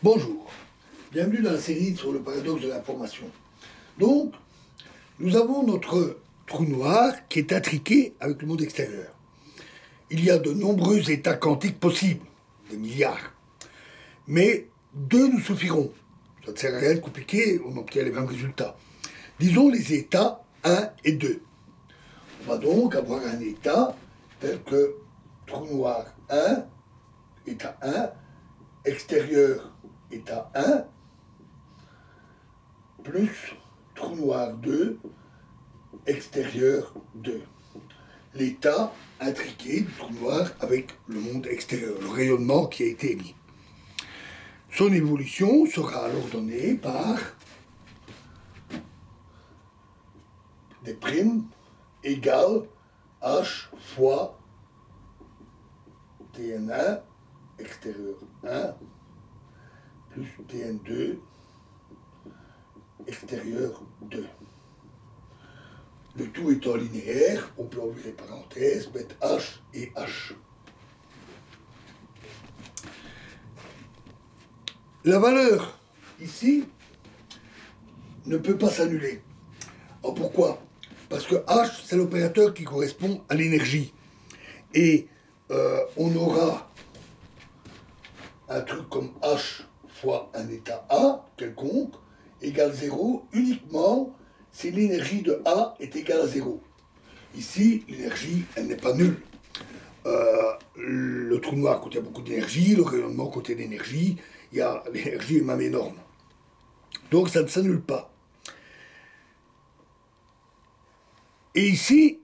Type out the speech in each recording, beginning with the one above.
Bonjour, bienvenue dans la série sur le paradoxe de l'information. Donc, nous avons notre trou noir qui est intriqué avec le monde extérieur. Il y a de nombreux états quantiques possibles, des milliards. Mais deux nous suffiront. Ça ne sert à rien de compliquer, on obtient les mêmes résultats. Disons les états 1 et 2. On va donc avoir un état tel que trou noir 1, état 1, extérieur état 1, plus trou noir 2, extérieur 2. L'état intriqué du trou noir avec le monde extérieur, le rayonnement qui a été émis. Son évolution sera alors donnée par des primes égales h fois Tn1 extérieur 1 plus Tn2 extérieur 2. Le tout étant linéaire, on peut ouvrir les parenthèses, mettre h et h. La valeur ici ne peut pas s'annuler. Alors pourquoi? Parce que h, c'est l'opérateur qui correspond à l'énergie. Et on aura un truc comme h fois un état A quelconque égale 0 uniquement si l'énergie de A est égale à 0. Ici, l'énergie, elle n'est pas nulle. Le trou noir contient beaucoup d'énergie, le rayonnement contient d'énergie, l'énergie est même énorme. Donc ça ne s'annule pas. Et ici,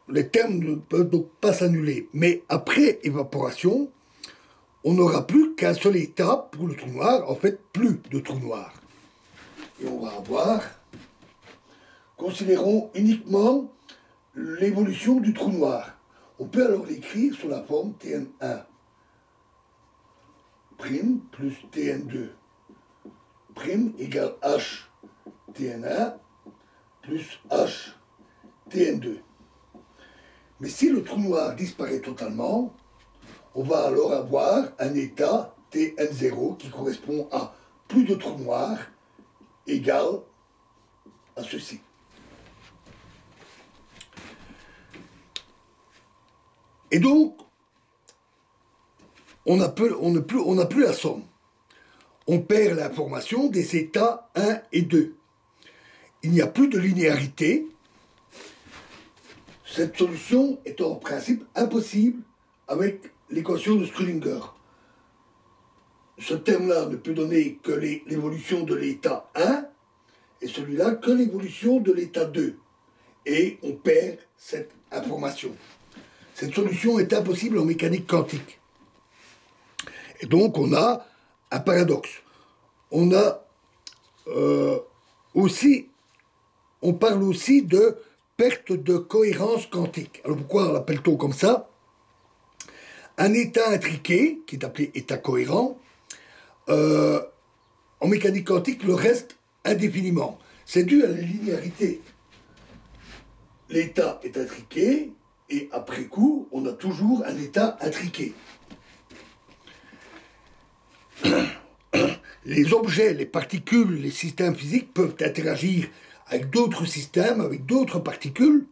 les termes ne peuvent donc pas s'annuler. Mais après évaporation, on n'aura plus qu'un seul état pour le trou noir, en fait plus de trou noir. Et on va avoir, considérons uniquement l'évolution du trou noir. On peut alors l'écrire sous la forme Tn1 prime plus Tn2 prime égale H Tn1 plus H Tn2. Mais si le trou noir disparaît totalement, on va alors avoir un état Tn0 qui correspond à plus de trou noir égal à ceci. Et donc, on n'a plus la somme. On perd l'information des états 1 et 2. Il n'y a plus de linéarité. Cette solution est en principe impossible avec l'équation de Schrödinger. Ce terme-là ne peut donner que l'évolution de l'état 1 et celui-là que l'évolution de l'état 2. Et on perd cette information. Cette solution est impossible en mécanique quantique. Et donc on a un paradoxe. On parle aussi de perte de cohérence quantique. Alors pourquoi l'appelle-t-on comme ça? Un état intriqué, qui est appelé état cohérent, en mécanique quantique, le reste indéfiniment. C'est dû à la linéarité. L'état est intriqué, et après coup, on a toujours un état intriqué. Les objets, les particules, les systèmes physiques peuvent interagir avec d'autres systèmes, avec d'autres particules,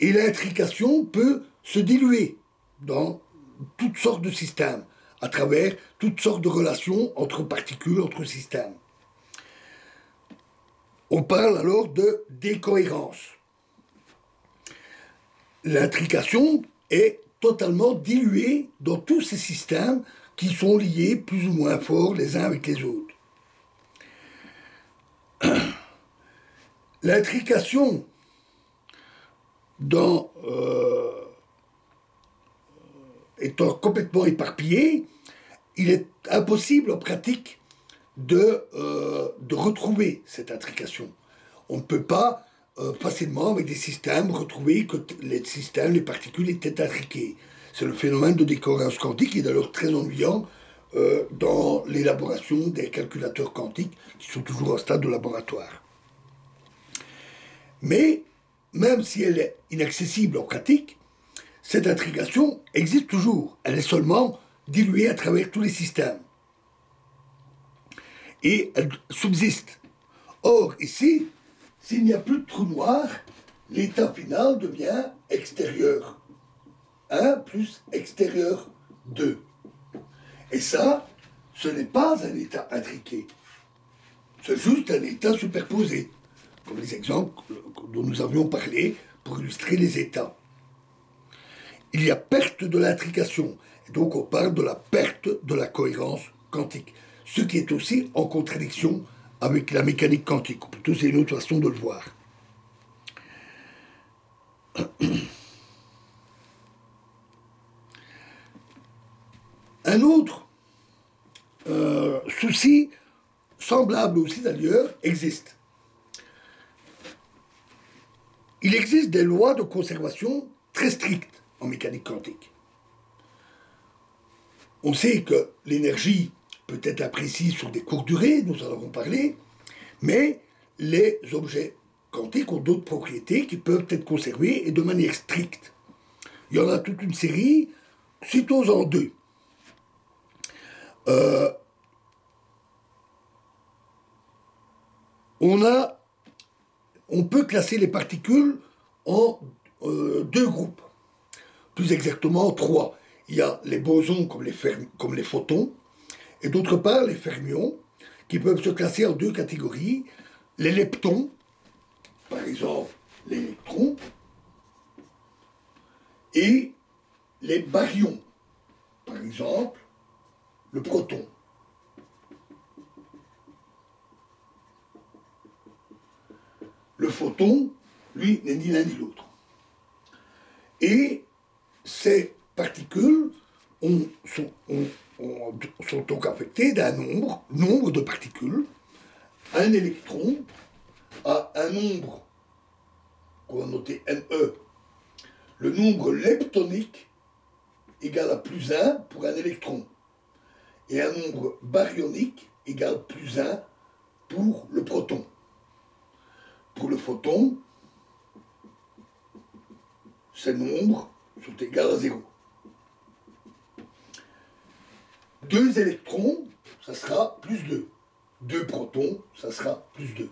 et l'intrication peut se diluer dans toutes sortes de systèmes, à travers toutes sortes de relations entre particules, entre systèmes. On parle alors de décohérence. L'intrication est totalement diluée dans tous ces systèmes qui sont liés plus ou moins fort les uns avec les autres. L'intrication étant complètement éparpillée, il est impossible en pratique de retrouver cette intrication. On ne peut pas facilement avec des systèmes retrouver que les systèmes, les particules étaient intriquées. C'est le phénomène de décohérence quantique qui est d'ailleurs très ennuyant dans l'élaboration des calculateurs quantiques qui sont toujours en stade de laboratoire. Mais, même si elle est inaccessible en pratique, cette intrication existe toujours. Elle est seulement diluée à travers tous les systèmes. Et elle subsiste. Or, ici, s'il n'y a plus de trou noir, l'état final devient extérieur 1 plus extérieur 2. Et ça, ce n'est pas un état intriqué. C'est juste un état superposé, comme les exemples dont nous avions parlé pour illustrer les états. Il y a perte de l'intrication, et donc on parle de la perte de la cohérence quantique, ce qui est aussi en contradiction avec la mécanique quantique, ou plutôt c'est une autre façon de le voir. Un autre souci, semblable aussi d'ailleurs, existe. Il existe des lois de conservation très strictes en mécanique quantique. On sait que l'énergie peut être imprécise sur des courtes durées, nous en avons parlé, mais les objets quantiques ont d'autres propriétés qui peuvent être conservées et de manière stricte. Il y en a toute une série, citons-en deux. On peut classer les particules en deux groupes, plus exactement trois. Il y a les bosons comme les photons, et d'autre part les fermions, qui peuvent se classer en deux catégories, les leptons, par exemple l'électron, et les baryons, par exemple le proton. Le photon, lui, n'est ni l'un ni l'autre. Et ces particules sont donc affectées d'un nombre de particules. Un électron a un nombre qu'on va noter NE, le nombre leptonique égal à plus 1 pour un électron, et un nombre baryonique égal à plus 1 pour le proton. Pour le photon, ces nombres sont égaux à 0. Deux électrons, ça sera plus 2. Deux protons, ça sera plus 2.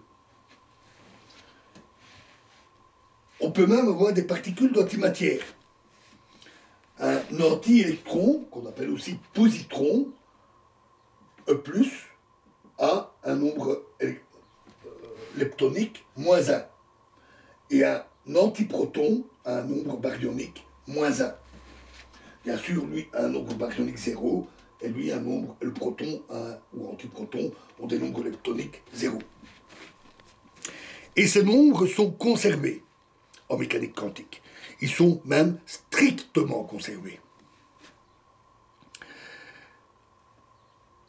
On peut même avoir des particules d'antimatière. Un anti-électron, qu'on appelle aussi positron, E+, a un nombre leptonique moins 1. Et un antiproton a un nombre baryonique moins 1. Bien sûr, lui a un nombre baryonique 0, et lui le proton ou antiproton ont des nombres leptoniques 0. Et ces nombres sont conservés en mécanique quantique. Ils sont même strictement conservés.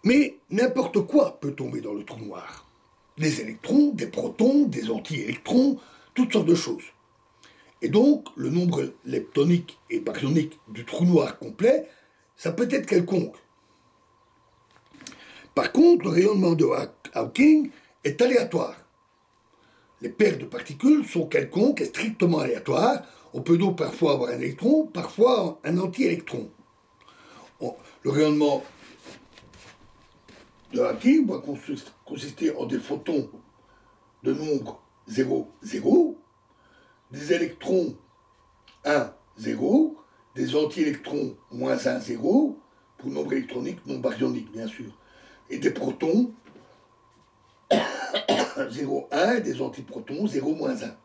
Mais n'importe quoi peut tomber dans le trou noir. Des électrons, des protons, des anti-électrons, toutes sortes de choses. Et donc, le nombre leptonique et baryonique du trou noir complet, ça peut être quelconque. Par contre, le rayonnement de Hawking est aléatoire. Les paires de particules sont quelconques et strictement aléatoires. On peut donc parfois avoir un électron, parfois un anti-électron. Le rayonnement de Hawking va consister en des photons de nombre 0, 0, des électrons 1, 0, des anti-électrons moins 1, 0, pour nombre électronique non baryonique, bien sûr, et des protons 0, 1 et des antiprotons 0, moins 1.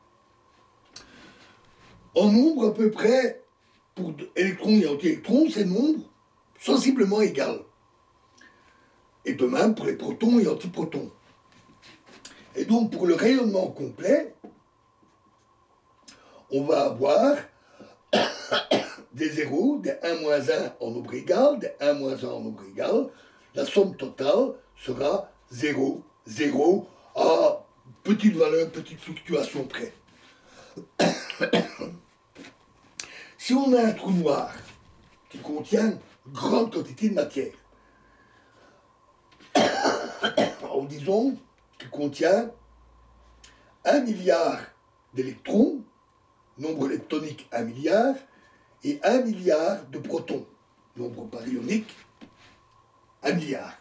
En nombre à peu près, pour électrons et anti-électrons, ces nombres sensiblement égaux. Et de même pour les protons et antiprotons. Et donc pour le rayonnement complet, on va avoir des 0, des 1 moins 1 en nombre égal, des 1 moins 1 en nombre égal. La somme totale sera 0, 0 à petite valeur, petite fluctuation près. Si on a un trou noir qui contient une grande quantité de matière, disons qu'il contient 1 milliard d'électrons, nombre leptonique 1 milliard, et 1 milliard de protons. Nombre baryonique, 1 milliard.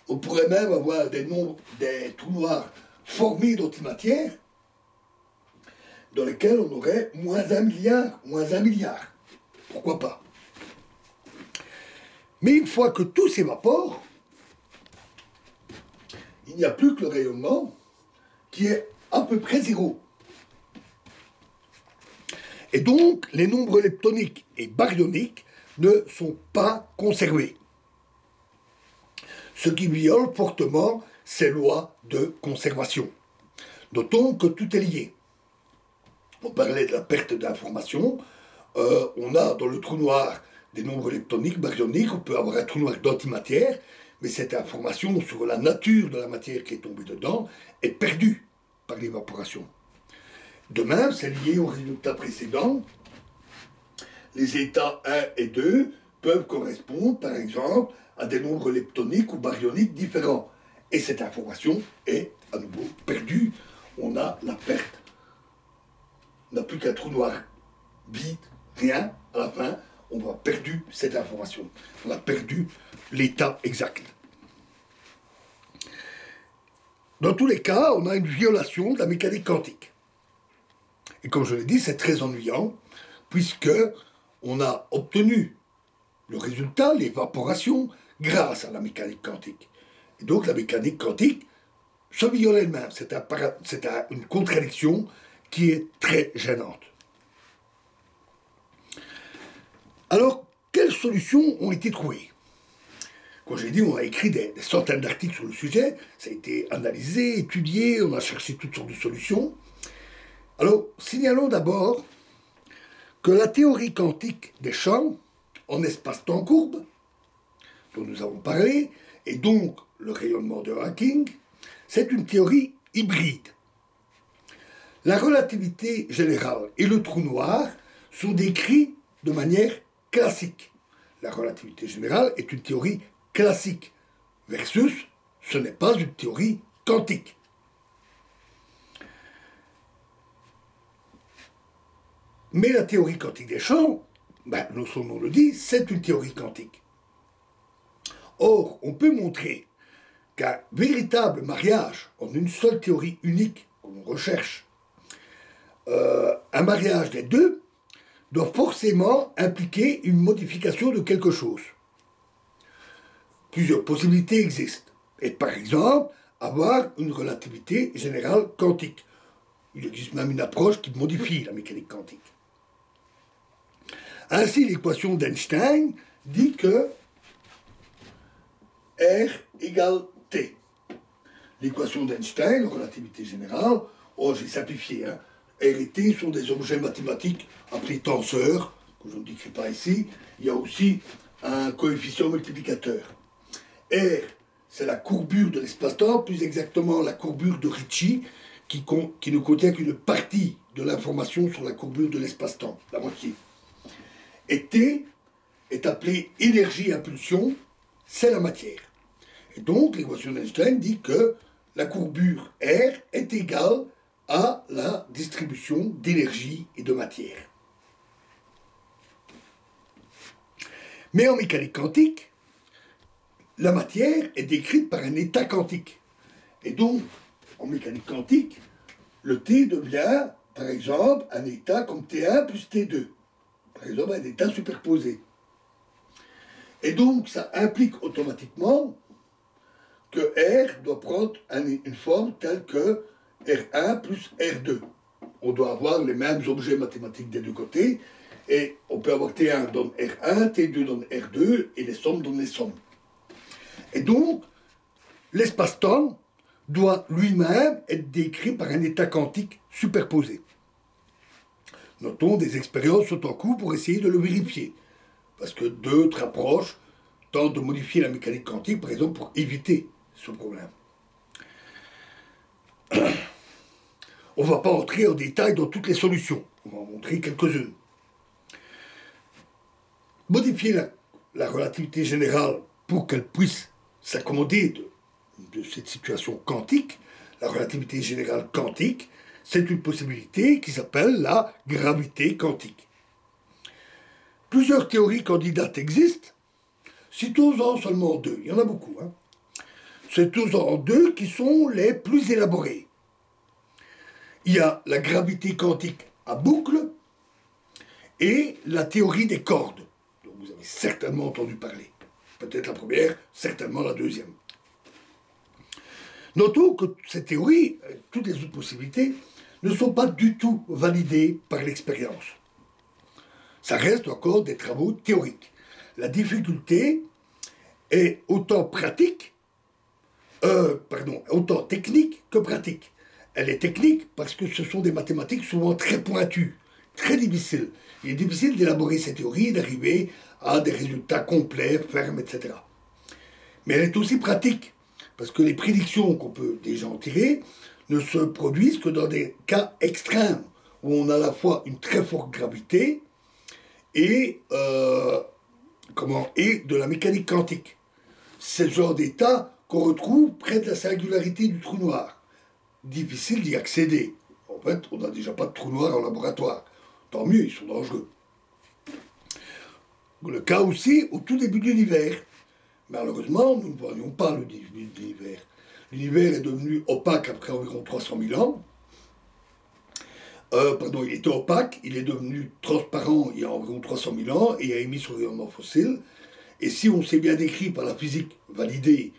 On pourrait même avoir des trous noirs formés d'antimatière dans lesquels on aurait moins 1 milliard, moins 1 milliard. Pourquoi pas? Mais une fois que tout s'évapore, il n'y a plus que le rayonnement qui est à peu près zéro. Et donc, les nombres leptoniques et baryoniques ne sont pas conservés. Ce qui viole fortement ces lois de conservation. Notons que tout est lié. On parlait de la perte d'information. On a dans le trou noir des nombres leptoniques, baryoniques, on peut avoir un trou noir d'antimatière, mais cette information sur la nature de la matière qui est tombée dedans est perdue par l'évaporation. De même, c'est lié au résultat précédent. Les états 1 et 2 peuvent correspondre, par exemple, à des nombres leptoniques ou baryoniques différents. Et cette information est à nouveau perdue. On a la perte. On n'a plus qu'un trou noir vide, rien, à la fin, on a perdu cette information. On a perdu l'état exact. Dans tous les cas, on a une violation de la mécanique quantique. Et comme je l'ai dit, c'est très ennuyant, puisque on a obtenu le résultat, l'évaporation, grâce à la mécanique quantique. Et donc la mécanique quantique se viole elle-même. C'est une contradiction qui est très gênante. Alors, quelles solutions ont été trouvées? Comme j'ai dit, on a écrit des centaines d'articles sur le sujet, ça a été analysé, étudié, on a cherché toutes sortes de solutions. Alors, signalons d'abord que la théorie quantique des champs en espace-temps courbe, dont nous avons parlé, et donc le rayonnement de Hawking, c'est une théorie hybride. La relativité générale et le trou noir sont décrits de manière classique. La relativité générale est une théorie classique, versus ce n'est pas une théorie quantique. Mais la théorie quantique des champs, son nom le dit, c'est une théorie quantique. Or, on peut montrer qu'un véritable mariage en une seule théorie unique, comme on recherche, un mariage des deux, doit forcément impliquer une modification de quelque chose. Plusieurs possibilités existent. Et par exemple, avoir une relativité générale quantique. Il existe même une approche qui modifie la mécanique quantique. Ainsi, l'équation d'Einstein dit que R égale T. L'équation d'Einstein, la relativité générale, j'ai simplifié, R et T sont des objets mathématiques appelés tenseurs, que je ne décris pas ici. Il y a aussi un coefficient multiplicateur. R, c'est la courbure de l'espace-temps, plus exactement la courbure de Ricci, qui ne contient qu'une partie de l'information sur la courbure de l'espace-temps, la moitié. Et T est appelé énergie-impulsion, c'est la matière. Et donc, l'équation d'Einstein dit que la courbure R est égale à la distribution d'énergie et de matière. Mais en mécanique quantique, la matière est décrite par un état quantique. Et donc, en mécanique quantique, le T devient, par exemple, un état comme T1 plus T2. Par exemple, un état superposé. Et donc, ça implique automatiquement que R doit prendre une forme telle que R1 plus R2. On doit avoir les mêmes objets mathématiques des deux côtés, et on peut avoir T1 donne R1, T2 donne R2, et les sommes donnent les sommes. Et donc, l'espace-temps doit lui-même être décrit par un état quantique superposé. Notons, des expériences sont en cours pour essayer de le vérifier, parce que d'autres approches tentent de modifier la mécanique quantique, par exemple, pour éviter ce problème. On ne va pas entrer en détail dans toutes les solutions, on va en montrer quelques-unes. Modifier la relativité générale pour qu'elle puisse s'accommoder de cette situation quantique, la relativité générale quantique, C'est une possibilité qui s'appelle la gravité quantique. Plusieurs théories candidates existent. Citons-en seulement deux. Il y en a beaucoup. Citons-en deux qui sont les plus élaborées. Il y a la gravité quantique à boucle et la théorie des cordes, dont vous avez certainement entendu parler. Peut-être la première, certainement la deuxième. Notons que ces théories, toutes les autres possibilités, ne sont pas du tout validées par l'expérience. Ça reste encore des travaux théoriques. La difficulté est autant technique que pratique. Elle est technique parce que ce sont des mathématiques souvent très pointues, très difficiles. Il est difficile d'élaborer ces théories et d'arriver à des résultats complets, fermes, etc. Mais elle est aussi pratique, parce que les prédictions qu'on peut déjà en tirer ne se produisent que dans des cas extrêmes, où on a à la fois une très forte gravité et de la mécanique quantique. C'est le genre d'état qu'on retrouve près de la singularité du trou noir. Difficile d'y accéder. En fait, on n'a déjà pas de trou noir en laboratoire. Tant mieux, ils sont dangereux. Le cas aussi au tout début de l'univers. Malheureusement, nous ne voyons pas le début de l'univers. L'univers est devenu opaque après environ 300 000 ans. Il était opaque, il est devenu transparent il y a environ 300 000 ans et a émis son rayonnement fossile. Et si on s'est bien décrit par la physique validée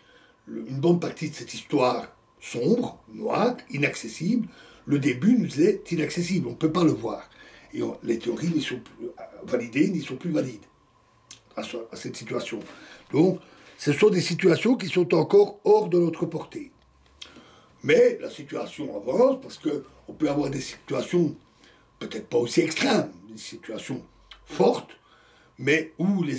une bonne partie de cette histoire sombre, noire, inaccessible, le début nous est inaccessible, on ne peut pas le voir. Et les théories n'y sont plus validées, n'y sont plus valides à cette situation. Donc, ce sont des situations qui sont encore hors de notre portée. Mais la situation avance parce qu'on peut avoir des situations peut-être pas aussi extrêmes, des situations fortes, mais où les